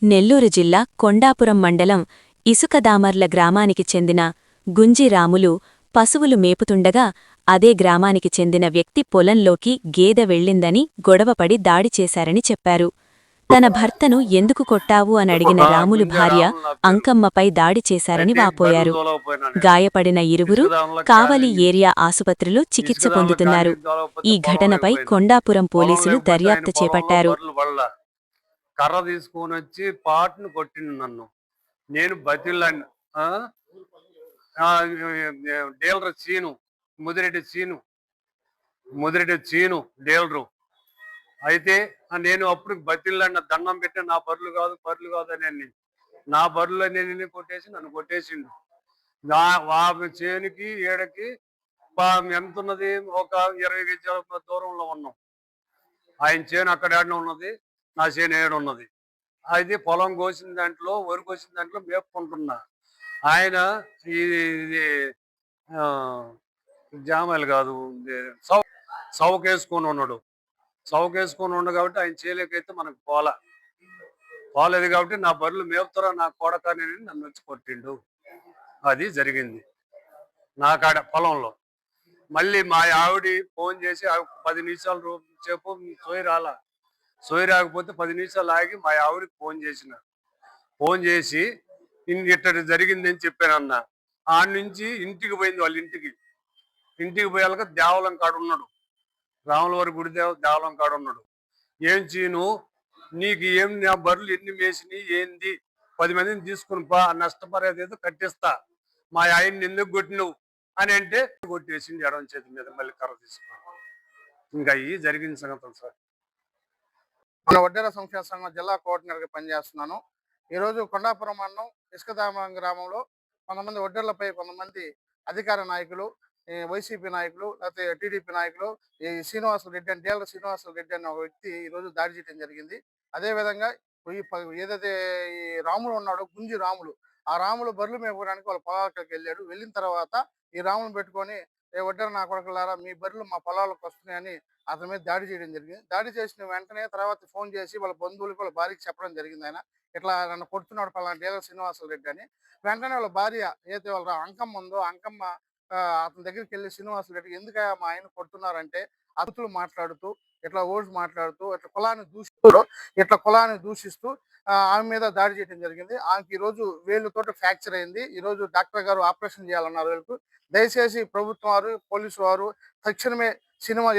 నెల్లూరు జిల్లా కొండాపురం మండలం ఇసుకదామర్ల గ్రామానికి చెందిన గుంజి రాములు పశువులు మేపుతుండగా అదే గ్రామానికి చెందిన వ్యక్తి పొలంలోకి గేదె వెళ్ళిందని గొడవపడి దాడి చేశారని చెప్పారు. తన భర్తను ఎందుకు కొట్టావు అనడిగిన రాములు భార్య అంకమ్మపై దాడి చేశారని వాపోయారు. గాయపడిన ఇరువురు కావలి ఏరియా ఆసుపత్రిలో చికిత్స పొందుతున్నారు. ఈ ఘటనపై కొండాపురం పోలీసులు దర్యాప్తు చేపట్టారు. కర్ర తీసుకొని వచ్చి పాటను కొట్టిండు నన్ను. నేను బతిలాడిన. Dealer Cheenu, Mudireddy Cheenu dealer. అయితే నేను అప్పుడు బతిలాడిన, దండం పెట్టి నా బర్రెలు కాదు అని. నా బర్రెలు నేను కొట్టేసి నన్ను కొట్టేసిండు. చేనుకి ఏడకి ఎంత ఉన్నది, ఒక 20 గజాల దూరంలో ఉన్నాం. ఆయన చేను అక్కడ ఏడనే ఉన్నది, నా చేను ఏడున్నది. అయితే పొలం కోసిన దాంట్లో, వరి కోసిన దాంట్లో మేపుకుంటున్నా. ఆయన ఇది జామాయిలు కాదు, సౌకేసుకొని ఉన్నాడు. సౌకేసుకొని ఉండు కాబట్టి ఆయన చేయలేకైతే మనకు పోలేదు కాబట్టి నా బర్రెలు మేపుతారా నా కొడకని నన్ను వచ్చి కొట్టిండు. అది జరిగింది నా కాడ పొలంలో. మళ్ళీ మా ఆవిడ ఫోన్ చేసి 10 నిమిషాలు సేపు సోయి రాకపోతే 10 నిమిషాలు ఆగి మా ఆవిడకి ఫోన్ చేసి ఇట్టడి జరిగిందని చెప్పానన్న. ఆ నుంచి ఇంటికి పోయింది. వాళ్ళ ఇంటికి పోయాక దేవాలయం కాడు ఉన్నాడు, రాములవారి గుడి దేవాలయం కాడు ఉన్నాడు. ఏం చీను, నీకు ఏం నా బర్రెలు ఎన్ని మేసినాయి ఏంది, 10 మందిని తీసుకుని పా, నష్టపరేది ఏదో కట్టిస్తా, మా ఆయన్ని ఎందుకు కొట్టినవు అని అంటే కొట్టేసింది ఎడమ చేతి మీద. మళ్ళీ కర్ర తీసుకున్నాను. ఇంకా ఈ జరిగిన సంగతులు సార్. మన వడ్డేర సంక్షేమ సంఘం జిల్లా కోఆర్డినేటర్గా పనిచేస్తున్నాను. ఈరోజు కొండాపురం మండలం ఇసుకదామం గ్రామంలో కొంతమంది వడ్డేర్లపై కొంతమంది అధికార నాయకులు, వైసీపీ నాయకులు, లేకపోతే టీడీపీ నాయకులు, ఈ శ్రీనివాసరెడ్డి అని, డీలర్ శ్రీనివాసరెడ్డి అనే ఒక వ్యక్తి ఈరోజు దాడి చేయడం జరిగింది. అదేవిధంగా ఏదైతే ఈ రాములు ఉన్నాడో, గుంజి రాములు, ఆ రాములు బర్రెలు మేపుకోవడానికి వాళ్ళ పొలాలకు వెళ్ళాడు. వెళ్ళిన తర్వాత ఈ రాములు పెట్టుకొని, వడ్డేర నా కొడుకులారా, మీ బర్రెలు మా పొలాలకు వస్తున్నాయని అతని మీద దాడి చేయడం జరిగింది. దాడి చేసిన వెంటనే తర్వాత ఫోన్ చేసి వాళ్ళ బంధువులకు, వాళ్ళ భార్యకి చెప్పడం జరిగింది. ఆయన ఇట్లా నన్ను కొడుతున్నాడు పలానా డీలర్ శ్రీనివాసరెడ్డి అని. వెంటనే వాళ్ళ భార్య ఏదైతే వాళ్ళ అంకమ్మ ఉందో, అంకమ్మ అతని దగ్గరికి వెళ్ళి శ్రీనివాసరెడ్డికి ఎందుకయ్యా మా ఆయన కొడుతున్నారంటే, అతులు మాట్లాడుతూ, ఇట్లా ఓడ్స్ మాట్లాడుతూ, ఇట్లా కులాన్ని దూషిస్తూ ఆమె మీద దాడి చేయడం జరిగింది. ఆమెకి ఈరోజు వేళ్ళతోటి ఫ్రాక్చర్ అయింది. ఈరోజు డాక్టర్ గారు ఆపరేషన్ చేయాలన్నారు వీళ్ళకు. దయచేసి ప్రభుత్వం వారు, పోలీసు వారు తక్షణమే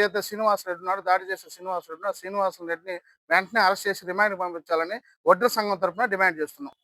ఏదైతే శ్రీనివాసరెడ్డి ఉన్నాడు, దాడి చేసిన శ్రీనివాసరెడ్డిని వెంటనే అరెస్ట్ చేసి రిమాండ్ పంపించాలని వడ్డెర సంఘం తరఫున డిమాండ్ చేస్తున్నాం.